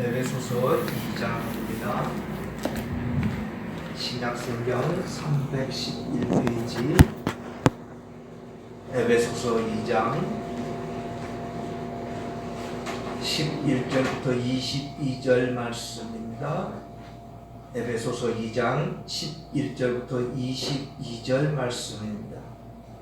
에베소서 2장입니다. 신약성경 311페이지 에베소서 2장 11절부터 22절 말씀입니다. 에베소서 2장 11절부터 22절 말씀입니다.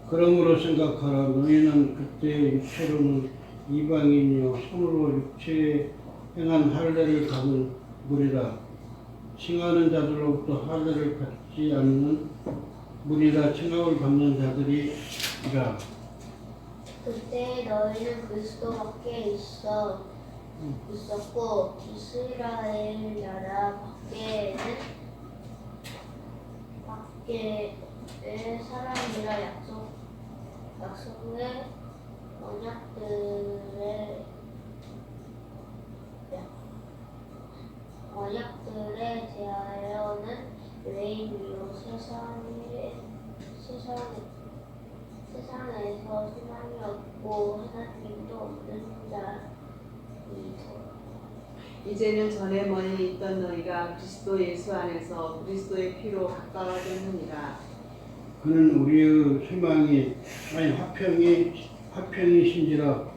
그러므로 생각하라. 너희는 그때 육체로는 이방인이요 손으로 육체에 행한 할례를 받은 무리라. 칭하는 자들로부터 할례를 받지 않는 무리라. 칭함을 받는 자들이라. 그때 너희는 그리스도 밖에 있었고 이스라엘 나라 밖에의 사람이라. 약속의 언약들에 대하여는 외인이요 세상에서 소망이 없고 하나님도 없는 자이죠. 이제는 전에 멀리 있던 너희가 그리스도 예수 안에서 그리스도의 피로 가까워졌느니라. 그는 우리의 희망이 화평이신지라.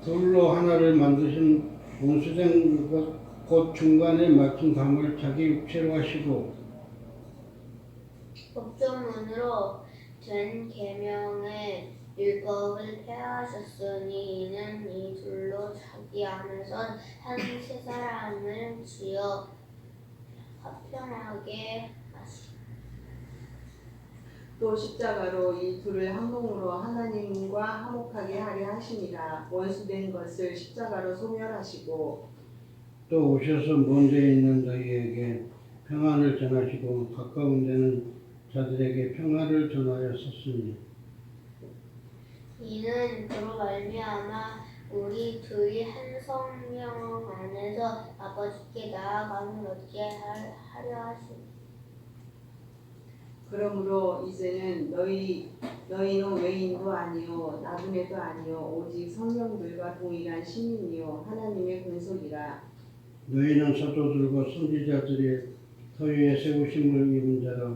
돌로 하나를 만드신 원수된 것 곧 중간에 막힌 담을 자기 육체로 하시고 법조문으로 된 계명의 율법을 폐하셨으니 이는 이 둘로 자기 안에서 한 세 사람을 지어 화평하게 하시고 또 십자가로 이 둘을 한 몸으로 하나님과 화목하게 하려 하시니라. 원수된 것을 십자가로 소멸하시고 또 오셔서 먼 데 있는 너희에게 평안을 전하시고 가까운 데는 자들에게 평안을 전하였었으니 이는 그로 말미암아 우리 둘이 한 성령 안에서 아버지께 나아감을 얻게 하려 하시니 그러므로 이제는 너희는 외인도 아니요 나그네도 아니요 오직 성령들과 동일한 시민이요 하나님의 권속이라. 너희는 사도들과 선지자들의 터위에 세우심을 입은 자라.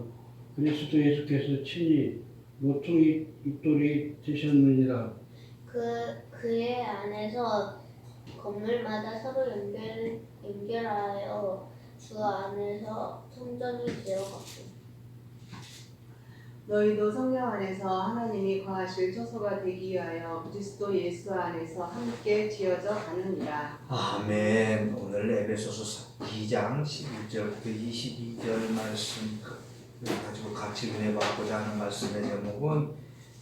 그리스도 예수께서 친히 모퉁 잇돌이 되셨느니라. 그의 안에서 건물마다 서로 연결하여 주 안에서 성전이 되어갔고 너희도 성령 안에서 하나님이 거하실 처소가 되기 위하여 그리스도 예수 안에서 함께 지어져 가느니라. 아멘. 오늘 에베소서 2장 11절부터 22절 말씀 가지고 같이 은혜 받고자 하는 말씀의 제목은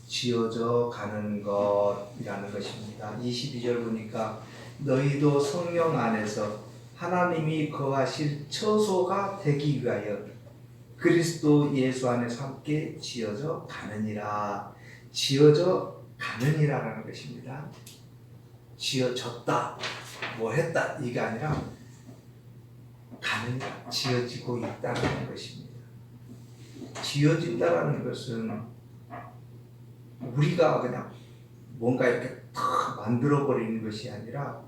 지어져 가는 것이라는 것입니다. 22절 보니까 너희도 성령 안에서 하나님이 거하실 처소가 되기 위하여 그리스도 예수 안에서 함께 지어져 가느니라. 지어져 가느니라라는 것입니다. 지어졌다, 뭐 했다 이게 아니라 가느니라, 지어지고 있다는 것입니다. 지어진다라는 것은 우리가 그냥 뭔가 이렇게 탁 만들어버리는 것이 아니라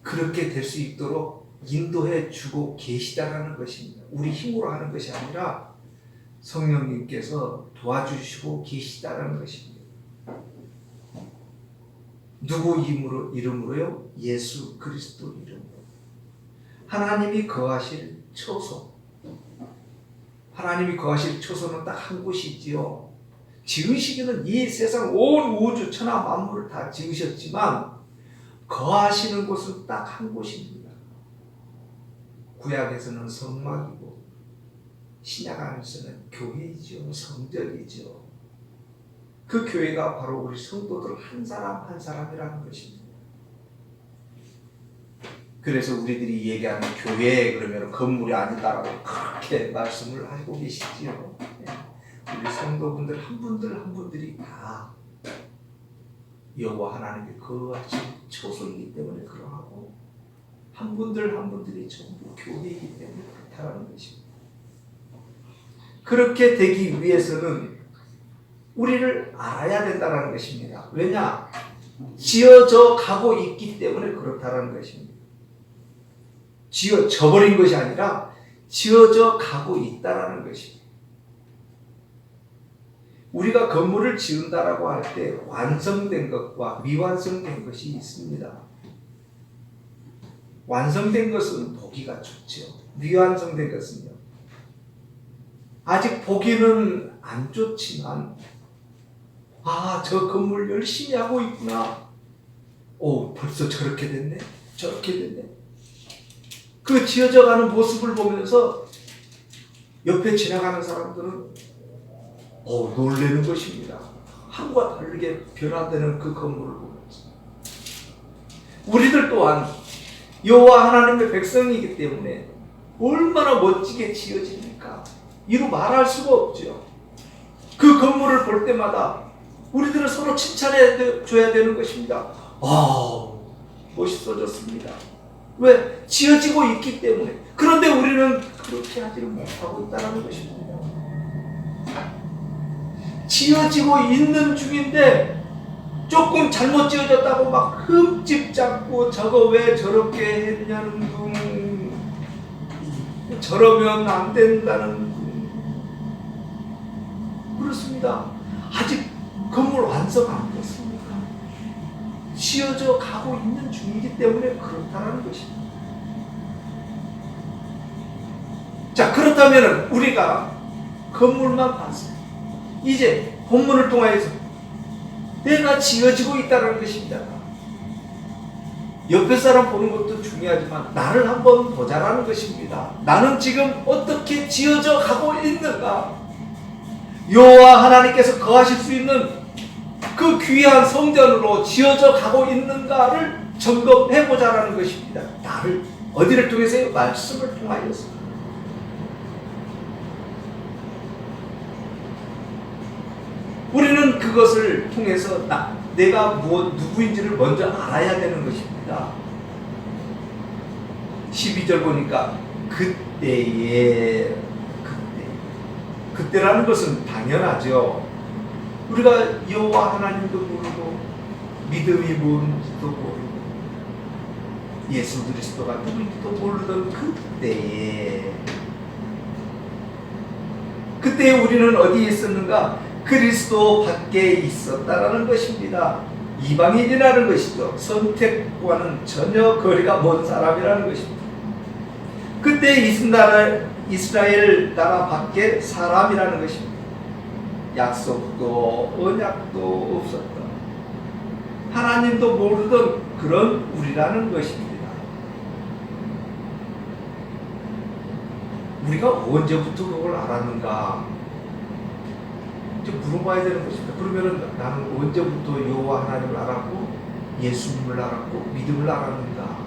그렇게 될 수 있도록 인도해 주고 계시다라는 것입니다. 우리 힘으로 하는 것이 아니라 성령님께서 도와주시고 계시다라는 것입니다. 누구 이름으로요? 예수 그리스도 이름으로. 하나님이 거하실 처소. 하나님이 거하실 처소는 딱 한 곳이지요. 지으시기는 이 세상 온 우주 천하 만물을 다 지으셨지만 거하시는 곳은 딱 한 곳입니다. 구약에서는 성막이고 신약 안에서는 교회이죠. 성전이죠. 그 교회가 바로 우리 성도들 한 사람 한 사람이라는 것입니다. 그래서 우리들이 얘기하는 교회 그러면 건물이 아니다라고 그렇게 말씀을 하고 계시지요. 우리 성도분들 한 분들이 다 여호와 하나님의 거하신 처소이기 때문에 그러하고 한 분들이 전부 교회이기 때문에 그렇다는 것입니다. 그렇게 되기 위해서는 우리를 알아야 된다는 것입니다. 왜냐? 지어져 가고 있기 때문에 그렇다는 것입니다. 지어져 버린 것이 아니라 지어져 가고 있다라는 것입니다. 우리가 건물을 지은다라고 할 때 완성된 것과 미완성된 것이 있습니다. 완성된 것은 보기가 좋죠. 미완성된 것은요. 아직 보기는 안 좋지만 저 건물 열심히 하고 있구나. 벌써 저렇게 됐네. 저렇게 됐네. 그 지어져가는 모습을 보면서 옆에 지나가는 사람들은 놀라는 것입니다. 한과 다르게 변화되는 그 건물을 보면서 우리들 또한 여호와 하나님의 백성이기 때문에 얼마나 멋지게 지어집니까? 이루 말할 수가 없죠. 그 건물을 볼 때마다 우리들은 서로 칭찬해 줘야 되는 것입니다. 멋있어졌습니다. 왜? 지어지고 있기 때문에. 그런데 우리는 그렇게 하지를 못하고 있다는 것입니다. 지어지고 있는 중인데 조금 잘못 지어졌다고 막 흠집 잡고 저거 왜 저렇게 했냐는 둥, 저러면 안 된다는 둥. 그렇습니다. 아직 건물 완성 안 됐습니다. 지어져 가고 있는 중이기 때문에 그렇다는 것입니다. 자, 그렇다면 우리가 건물만 봤습니다. 이제 본문을 통하여서 내가 지어지고 있다는 것입니다. 옆에 사람 보는 것도 중요하지만 나를 한번 보자라는 것입니다. 나는 지금 어떻게 지어져 가고 있는가? 여호와 하나님께서 거하실 수 있는 그 귀한 성전으로 지어져 가고 있는가를 점검해 보자라는 것입니다. 나를 어디를 통해서요? 말씀을 통하여서. 우리는 그것을 통해서 내가 누구인지를 먼저 알아야 되는 것입니다. 12절 보니까 그때라는 것은 당연하죠. 우리가 여호와 하나님도 모르고 믿음이 뭔지도 모르고 예수 그리스도가 누구인지도 모르던 그때에 우리는 어디에 있었는가? 그리스도 밖에 있었다라는 것입니다. 이방인이라는 것이죠. 선택과는 전혀 거리가 먼 사람이라는 것입니다. 그때 이스라엘 나라 밖에 사람이라는 것입니다. 약속도 언약도 없었던, 하나님도 모르던 그런 우리라는 것입니다. 우리가 언제부터 그걸 알았는가? 이제 물어봐야 되는 것입니다. 그러면은 나는 언제부터 여호와 하나님을 알았고 예수님을 알았고 믿음을 알았는가?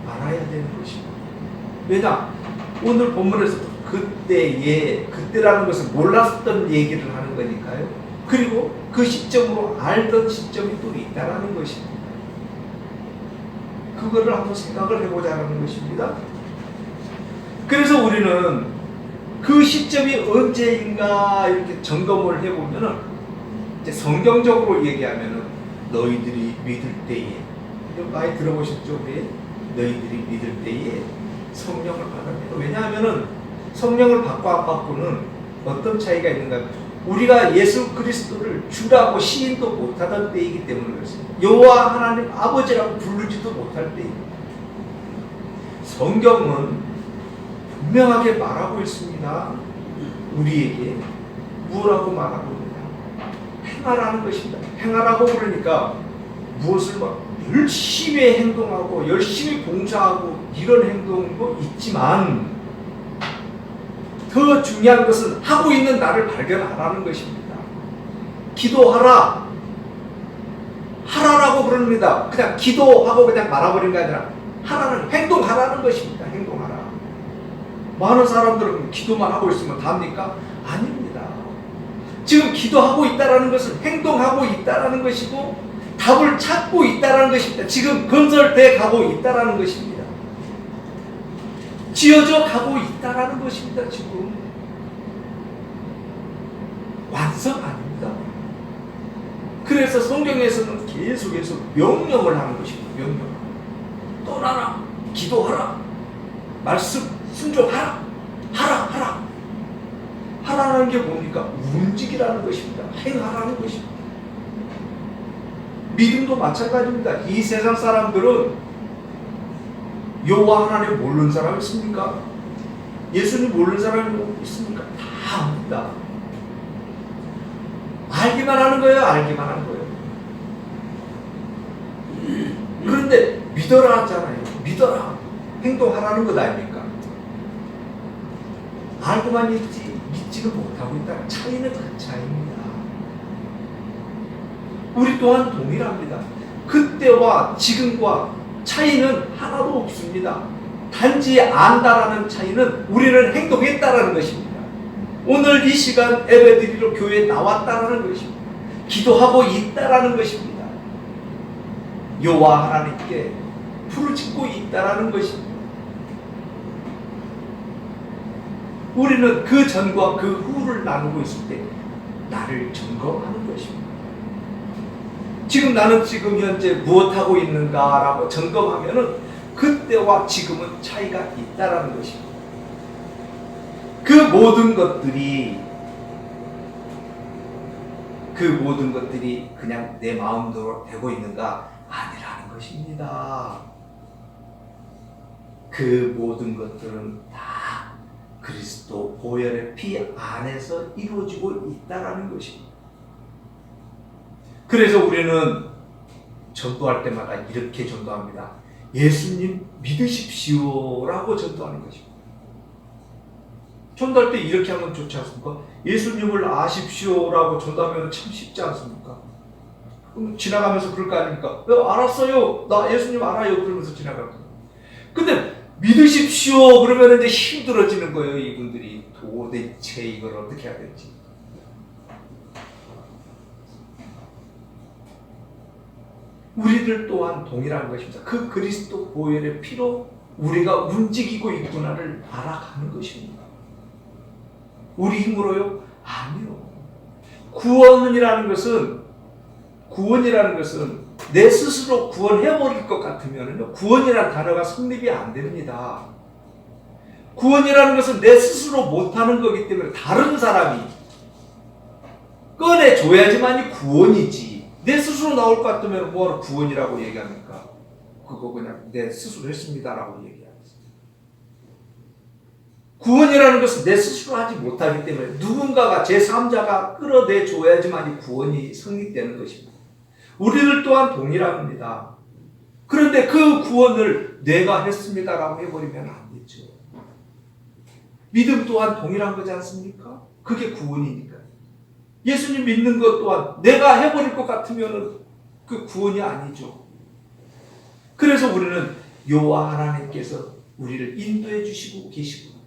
알아야 되는 것입니다. 왜냐? 오늘 본문에서 그때라는 것을 몰랐던 얘기를 하는 거니까요. 그리고 그 시점으로 알던 시점이 또 있다라는 것입니다. 그거를 한번 생각을 해보자는 것입니다. 그래서 우리는 그 시점이 언제인가 이렇게 점검을 해보면은 이제 성경적으로 얘기하면은 너희들이 믿을 때에, 많이 들어보셨죠? 우리 너희들이 믿을 때에 성령을 받았다. 왜냐하면은 성령을 받고 안 받고는 어떤 차이가 있는가? 우리가 예수 그리스도를 주라고 시인도 못하던 때이기 때문에 그렇습니다. 여호와 하나님 아버지라고 부르지도 못할 때입니다. 성경은 분명하게 말하고 있습니다. 우리에게 무엇라고 말하고 있느냐? 행하라는 것입니다. 행하라고 그러니까 무엇을 막 열심히 행동하고 열심히 봉사하고 이런 행동도 있지만 더 중요한 것은 하고 있는 나를 발견하라는 것입니다. 기도하라. 하라라고 그럽니다. 그냥 기도하고 그냥 말아버린 게 아니라 하라는, 행동하라는 것입니다. 행동하라. 많은 사람들은 기도만 하고 있으면 답니까? 아닙니다. 지금 기도하고 있다는 것은 행동하고 있다는 것이고 답을 찾고 있다는 것입니다. 지금 건설돼 가고 있다는 것입니다. 지어져 가고 있다는 것입니다. 지금 완성 아닙니다. 그래서 성경에서는 계속해서 명령을 하는 것입니다. 명령. 떠나라. 기도하라. 말씀 순종하라. 하라. 하라는 게 뭡니까? 움직이라는 것입니다. 행하라는 것입니다. 믿음도 마찬가지입니다. 이 세상 사람들은 여호와 하나님 모르는 사람이 있습니까? 예수님 모르는 사람이 있습니까? 다 압니다. 알기만 하는 거예요. 알기만 하는 거예요. 그런데 믿어라 하잖아요. 믿어라. 행동하라는 것 아닙니까? 알고만 있지 믿지는 못하고 있다. 차이는 그 차이입니다. 우리 또한 동일합니다. 그때와 지금과 차이는 하나도 없습니다. 단지 안다라는 차이는 우리는 행동했다라는 것입니다. 오늘 이 시간 예배드리러 교회에 나왔다라는 것입니다. 기도하고 있다라는 것입니다. 여호와 하나님께 부르짖고 있다라는 것입니다. 우리는 그 전과 그 후를 나누고 있을 때 나를 점검하는 것입니다. 지금 나는 지금 현재 무엇하고 있는가라고 점검하면은 그때와 지금은 차이가 있다라는 것입니다. 그 모든 것들이 그냥 내 마음대로 되고 있는가? 아니라는 것입니다. 그 모든 것들은 다 그리스도 보혈의 피 안에서 이루어지고 있다라는 것입니다. 그래서 우리는 전도할 때마다 이렇게 전도합니다. 예수님 믿으십시오라고 전도하는 것입니다. 전도할 때 이렇게 하면 좋지 않습니까? 예수님을 아십시오라고 전도하면 참 쉽지 않습니까? 그럼 지나가면서 그럴 거 아닙니까? 알았어요. 나 예수님 알아요. 그러면서 지나갈 거예요. 근데 믿으십시오 그러면 이제 힘들어지는 거예요. 이분들이 도대체 이걸 어떻게 해야 될지. 우리들 또한 동일한 것입니다. 그 그리스도 보혈의 피로 우리가 움직이고 있구나를 알아가는 것입니다. 우리 힘으로요? 아니요. 구원이라는 것은 내 스스로 구원해버릴 것 같으면 구원이라는 단어가 성립이 안 됩니다. 구원이라는 것은 내 스스로 못하는 거기 때문에 다른 사람이 꺼내줘야지만이 구원이지. 내 스스로 나올 것 같으면 뭐하러 구원이라고 얘기합니까? 그거 그냥 내 스스로 했습니다라고 얘기하겠습니다. 구원이라는 것은 내 스스로 하지 못하기 때문에 누군가가 제3자가 끌어내줘야지만이 구원이 성립되는 것입니다. 우리들 또한 동일합니다. 그런데 그 구원을 내가 했습니다라고 해버리면 안 되죠. 믿음 또한 동일한 거지 않습니까? 그게 구원이니까. 예수님 믿는 것 또한 내가 해버릴 것 같으면 그 구원이 아니죠. 그래서 우리는 여호와 하나님께서 우리를 인도해 주시고 계시구나.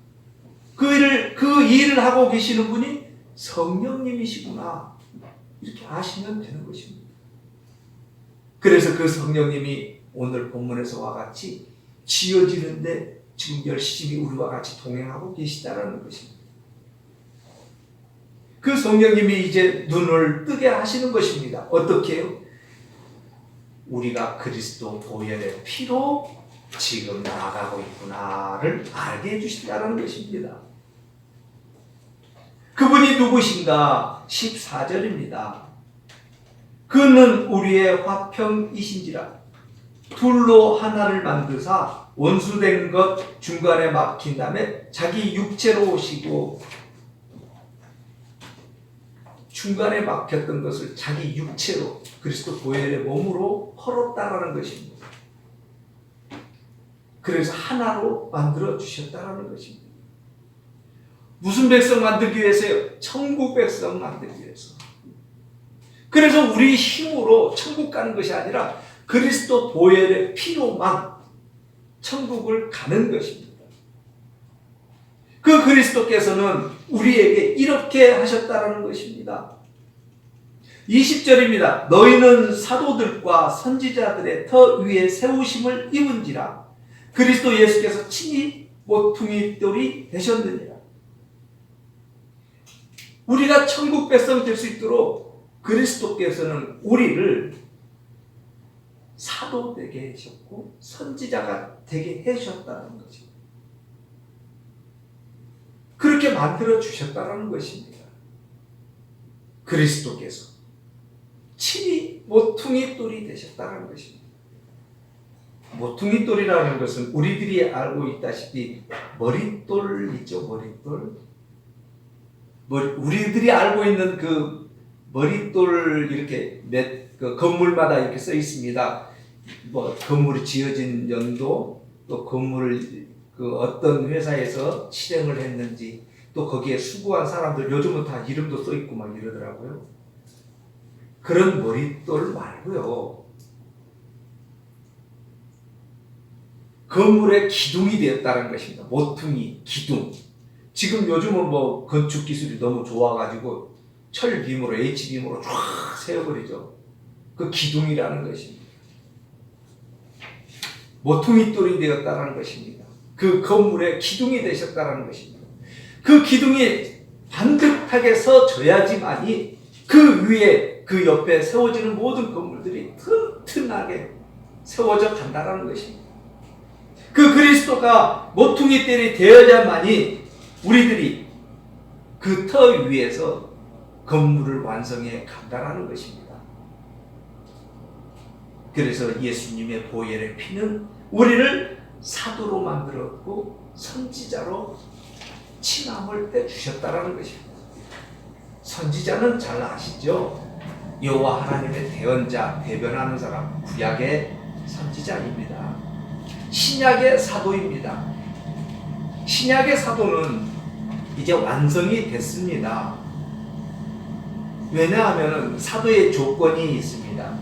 그 일을 하고 계시는 분이 성령님이시구나. 이렇게 아시면 되는 것입니다. 그래서 그 성령님이 오늘 본문에서와 같이 지어지는데 지금 열심히 우리와 같이 동행하고 계시다는 것입니다. 그 성령님이 이제 눈을 뜨게 하시는 것입니다. 어떻게 해요? 우리가 그리스도 보혈의 피로 지금 나아가고 있구나를 알게 해주신다는 것입니다. 그분이 누구신가? 14절입니다. 그는 우리의 화평이신지라 둘로 하나를 만드사 원수된 것 중간에 막힌 다음에 자기 육체로 오시고 중간에 막혔던 것을 자기 육체로 그리스도 보혈의 몸으로 헐었다라는 것입니다. 그래서 하나로 만들어 주셨다라는 것입니다. 무슨 백성 만들기 위해서요? 천국 백성 만들기 위해서. 그래서 우리 힘으로 천국 가는 것이 아니라 그리스도 보혈의 피로만 천국을 가는 것입니다. 그 그리스도께서는 우리에게 이렇게 하셨다는 것입니다. 20절입니다. 너희는 사도들과 선지자들의 터 위에 세우심을 입은지라 그리스도 예수께서 친히 모퉁이돌이 되셨느니라. 우리가 천국 백성 될 수 있도록 그리스도께서는 우리를 사도 되게 하셨고 선지자가 되게 해주셨다는 거죠. 그렇게 만들어 주셨다는 것입니다. 그리스도께서 친히 모퉁이 돌이 되셨다는 것입니다. 모퉁이 돌이라는 것은 우리들이 알고 있다시피 머릿돌 있죠, 머릿돌. 우리들이 알고 있는 그 머릿돌 이렇게 그 건물마다 이렇게 써 있습니다. 뭐 건물이 지어진 연도, 또 건물을 그 어떤 회사에서 실행을 했는지, 또 거기에 수고한 사람들 요즘은 다 이름도 써 있고 막 이러더라고요. 그런 머릿돌 말고요. 건물의 기둥이 되었다는 것입니다. 모퉁이, 기둥. 지금 요즘은 뭐 건축 기술이 너무 좋아가지고 철빔으로, H빔으로 쫙 세워버리죠. 그 기둥이라는 것입니다. 모퉁이 돌이 되었다는 것입니다. 그 건물의 기둥이 되셨다는 것입니다. 그 기둥이 반듯하게 서져야지만이 그 위에, 그 옆에 세워지는 모든 건물들이 튼튼하게 세워져 간다는 것입니다. 그 그리스도가 모퉁이 돌이 되어야만이 우리들이 그 터 위에서 건물을 완성해 간다는 것입니다. 그래서 예수님의 보혈의 피는 우리를 사도로 만들었고 선지자로 칭함을 해주셨다는 것입니다. 선지자는 잘 아시죠? 여호와 하나님의 대언자, 대변하는 사람, 구약의 선지자입니다. 신약의 사도입니다. 신약의 사도는 이제 완성이 됐습니다. 왜냐하면 사도의 조건이 있습니다.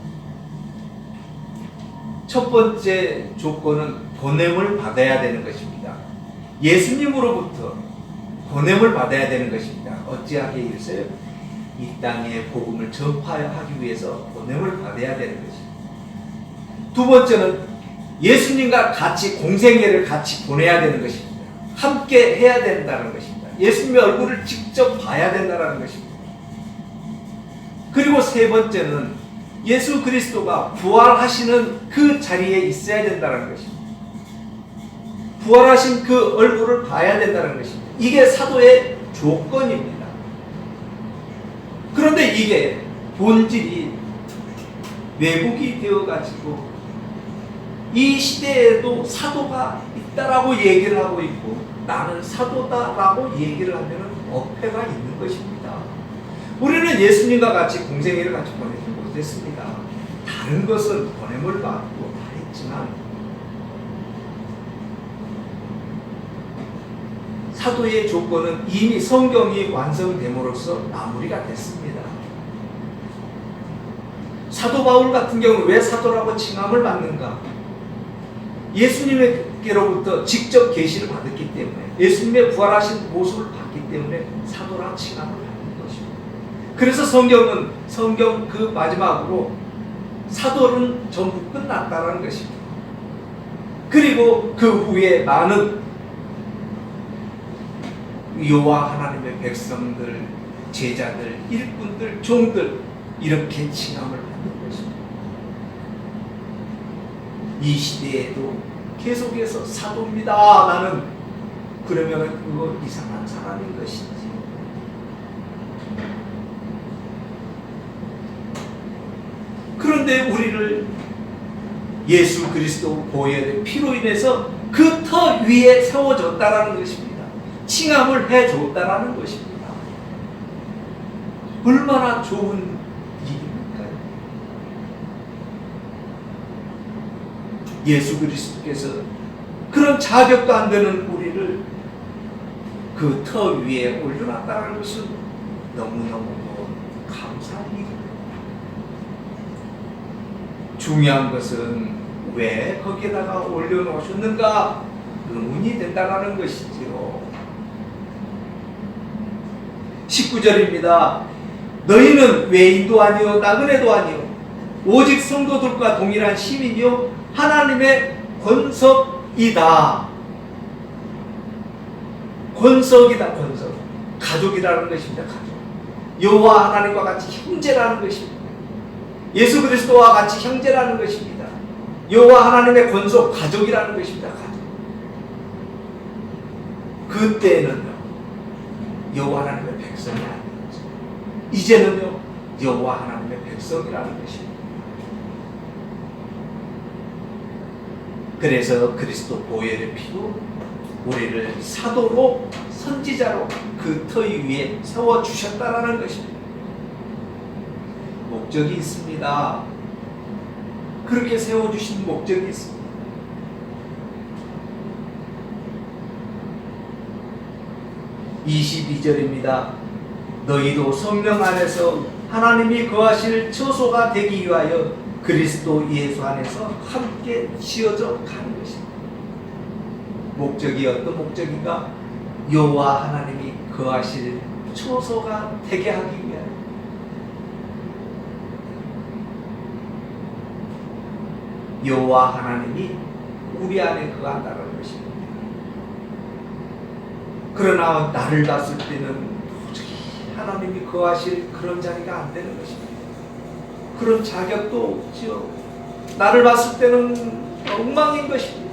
첫 번째 조건은 보냄을 받아야 되는 것입니다. 예수님으로부터 보냄을 받아야 되는 것입니다. 어찌하게 이르세요? 이 땅에 복음을 전파하기 위해서 보냄을 받아야 되는 것입니다. 두 번째는 예수님과 같이 공생애를 같이 보내야 되는 것입니다. 함께 해야 된다는 것입니다. 예수님의 얼굴을 직접 봐야 된다는 것입니다. 그리고 세 번째는 예수 그리스도가 부활하시는 그 자리에 있어야 된다는 것입니다. 부활하신 그 얼굴을 봐야 된다는 것입니다. 이게 사도의 조건입니다. 그런데 이게 본질이 왜곡이 되어가지고 이 시대에도 사도가 있다라고 얘기를 하고 있고 나는 사도다라고 얘기를 하면 어폐가 있는 것입니다. 우리는 예수님과 같이 공생애를 같이 보내지 못했습니다. 다른 것은 보냄을 받고 다 했지만 사도의 조건은 이미 성경이 완성됨으로써 마무리가 됐습니다. 사도 바울 같은 경우는 왜 사도라고 칭함을 받는가? 예수님께로부터 직접 계시를 받았기 때문에, 예수님의 부활하신 모습을 봤기 때문에 사도라 칭함을 받는 것입니다. 그래서 성경 그 마지막으로 사도는 전부 끝났다는 것입니다. 그리고 그 후에 많은 여호와 하나님의 백성들, 제자들, 일꾼들, 종들 이렇게 칭함을 받는 것입니다. 이 시대에도 계속해서 사도입니다. 나는 그러면 그거 이상한 사람인 것이지. 그런데 우리를 예수 그리스도 보혈의 피로 인해서 그 터 위에 세워졌다라는 것입니다. 칭함을 해줬다라는 것입니다. 얼마나 좋은 일입니까? 예수 그리스도께서 그런 자격도 안 되는 우리를 그 터 위에 올려놨다는 것은 너무너무 감사한 일입니다. 중요한 것은 왜 거기에다가 올려놓으셨는가 의문이 된다는 것이지요. 19절입니다. 너희는 외인도 아니요 나그네도 아니요 오직 성도들과 동일한 시민이요 하나님의 권석이다. 권석이다. 권석. 가족이라는 것입니다. 가족. 여호와 하나님과 같이 형제라는 것입니다. 예수 그리스도와 같이 형제라는 것입니다. 여호와 하나님의 권속 가족이라는 것입니다. 가족. 그때는요 여호와 하나님의 백성이 아닌 거죠. 이제는요 여호와 하나님의 백성이라는 것입니다. 그래서 그리스도 보혈의 피로 우리를 사도로 선지자로 그 터위 위에 세워주셨다라는 것입니다. 목적이 있습니다. 그렇게 세워주신 목적이 있습니다. (22절입니다) 너희도 성령 안에서 하나님이 거하실 처소가 되기 위하여 그리스도 예수 안에서 함께 지어져 가는 것입니다. 목적이 어떤 목적인가? 여호와 하나님이 거하실 처소가 되게 하기 위하여. 여호와 하나님이 우리 안에 거한다는 것입니다. 그러나 나를 봤을 때는 도저히 하나님이 거하실 그런 자리가 안 되는 것입니다. 그런 자격도 없죠. 나를 봤을 때는 엉망인 것입니다.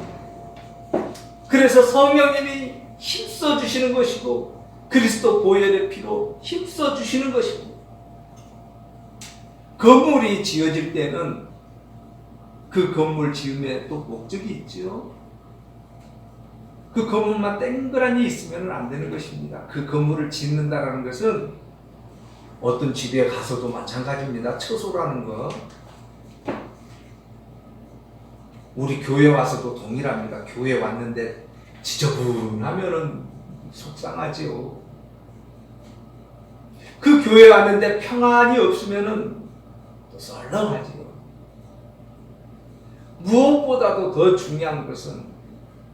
그래서 성령님이 힘써 주시는 것이고 그리스도 보혈의 피로 힘써 주시는 것이고, 건물이 지어질 때는 그 건물 지음에 또 목적이 있죠. 그 건물만 땡그라니 있으면 안 되는 것입니다. 그 건물을 짓는다라는 것은 어떤 집에 가서도 마찬가지입니다. 처소라는 거. 우리 교회 와서도 동일합니다. 교회 왔는데 지저분하면은 속상하지요. 그 교회 왔는데 평안이 없으면은 또 썰렁하지요. 무엇보다도 더 중요한 것은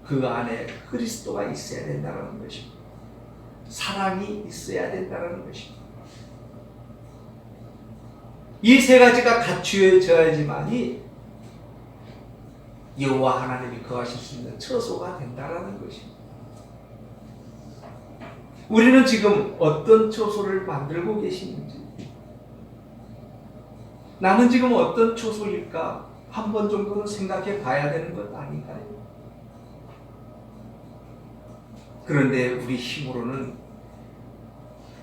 그 안에 그리스도가 있어야 된다는 것입니다. 사랑이 있어야 된다는 것입니다. 이 세 가지가 갖추어져야지만이 여호와 하나님이 거하실 수 있는 처소가 된다는 것입니다. 우리는 지금 어떤 처소를 만들고 계시는지, 나는 지금 어떤 처소일까 한 번 정도는 생각해 봐야 되는 것 아닌가요? 그런데 우리 힘으로는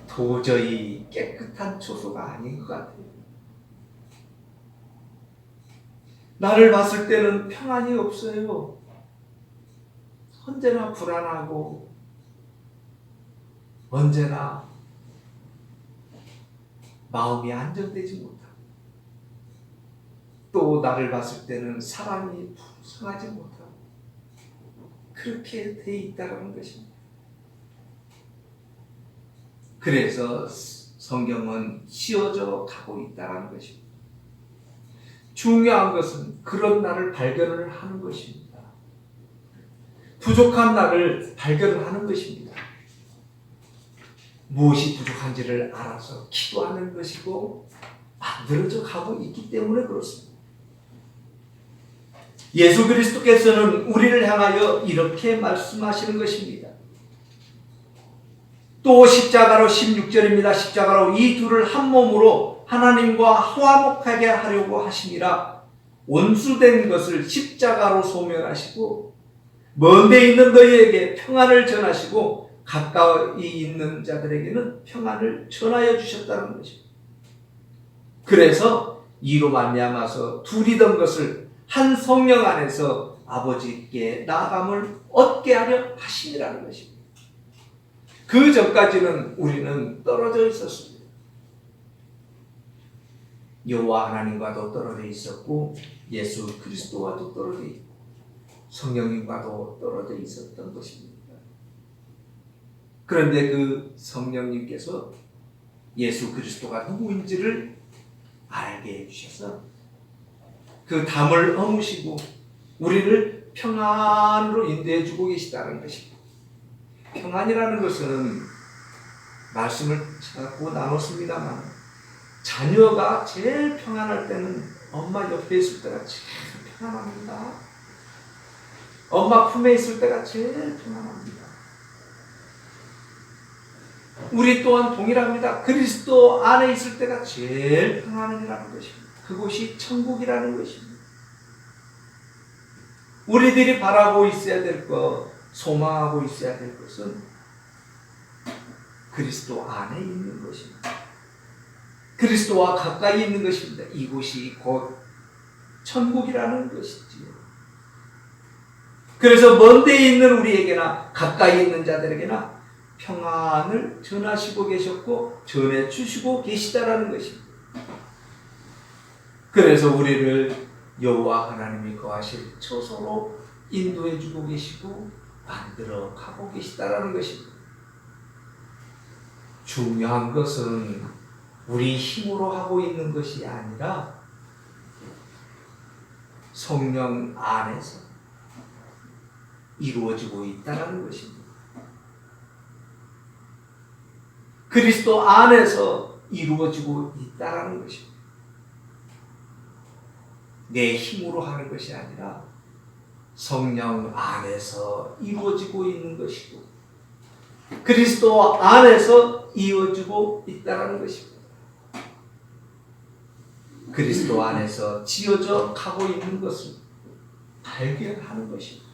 도저히 깨끗한 처소가 아닌 것 같아요. 나를 봤을 때는 평안이 없어요. 언제나 불안하고 언제나 마음이 안정되지 못하고, 또 나를 봤을 때는 사랑이 풍성하지 못하고, 그렇게 돼 있다는 것입니다. 그래서 성경은 씌워져 가고 있다는 것입니다. 중요한 것은 그런 나를 발견을 하는 것입니다. 부족한 나를 발견을 하는 것입니다. 무엇이 부족한지를 알아서 기도하는 것이고 만들어져 가고 있기 때문에 그렇습니다. 예수 그리스도께서는 우리를 향하여 이렇게 말씀하시는 것입니다. 또 십자가로 16절입니다. 십자가로 이 둘을 한 몸으로 하나님과 화목하게 하려고 하심이라. 원수된 것을 십자가로 소멸하시고 먼 데 있는 너희에게 평안을 전하시고 가까이 있는 자들에게는 평안을 전하여 주셨다는 것입니다. 그래서 이로 말미암아서 둘이던 것을 한 성령 안에서 아버지께 나아감을 얻게 하려 하심이라는 것입니다. 그 전까지는 우리는 떨어져 있었습니다. 여호와 하나님과도 떨어져 있었고 예수 그리스도와도 떨어져 있고 성령님과도 떨어져 있었던 것입니다. 그런데 그 성령님께서 예수 그리스도가 누구인지를 알게 해주셔서 그 담을 허무시고 우리를 평안으로 인도해 주고 계시다는 것입니다. 평안이라는 것은 말씀을 자꾸 나눴습니다만, 자녀가 제일 평안할 때는 엄마 옆에 있을 때가 제일 평안합니다. 엄마 품에 있을 때가 제일 평안합니다. 우리 또한 동일합니다. 그리스도 안에 있을 때가 제일 평안이라는 것입니다. 그곳이 천국이라는 것입니다. 우리들이 바라고 있어야 될 것, 소망하고 있어야 될 것은 그리스도 안에 있는 것입니다. 그리스도와 가까이 있는 것입니다. 이곳이 곧 천국이라는 것이지요. 그래서 먼 데에 있는 우리에게나 가까이 있는 자들에게나 평안을 전하시고 계셨고 전해 주시고 계시다라는 것입니다. 그래서 우리를 여호와 하나님이 거하실 처소로 인도해 주고 계시고 만들어 가고 계시다라는 것입니다. 중요한 것은 우리 힘으로 하고 있는 것이 아니라 성령 안에서 이루어지고 있다는 것입니다. 그리스도 안에서 이루어지고 있다는 것입니다. 내 힘으로 하는 것이 아니라 성령 안에서 이루어지고 있는 것이고 그리스도 안에서 이루어지고 있다는 것입니다. 그리스도 안에서 지어져 가고 있는 것을 발견하는 것입니다.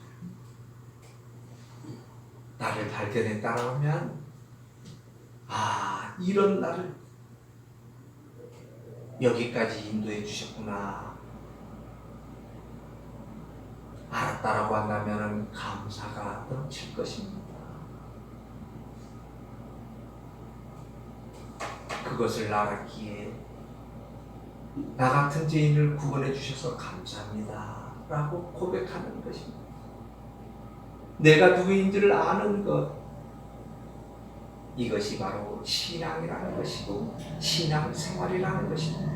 나를 발견해 따라오면 이런 나를 여기까지 인도해 주셨구나 알았다라고 한다면 감사가 넘칠 것입니다. 그것을 알았기에 나 같은 죄인을 구원해 주셔서 감사합니다 라고 고백하는 것입니다. 내가 누구인지를 아는 것, 이것이 바로 신앙이라는 것이고 신앙생활이라는 것입니다.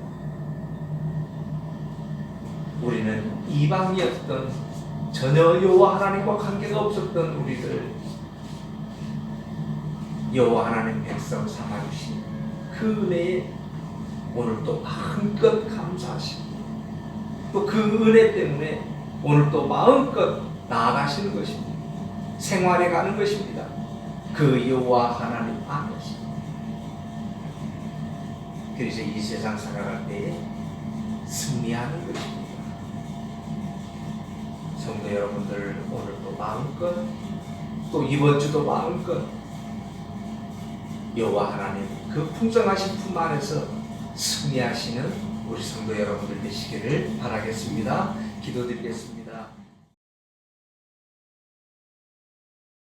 우리는 이방이었던 전혀 여호와 하나님과 관계가 없었던 우리를 여호와 하나님 백성 삼아주신 그 은혜에 오늘 또 마음껏 감사하시고 또 그 은혜 때문에 오늘 또 마음껏 나아가시는 것입니다. 생활해 가는 것입니다. 그 여호와 하나님 안에서. 그래서 이 세상 살아갈 때에 승리하는 것입니다. 성도 여러분들 오늘도 마음껏 또 이번 주도 마음껏 여호와 하나님 그 풍성하신 품 안에서 승리하시는 우리 성도 여러분들 되시기를 바라겠습니다. 기도드리겠습니다.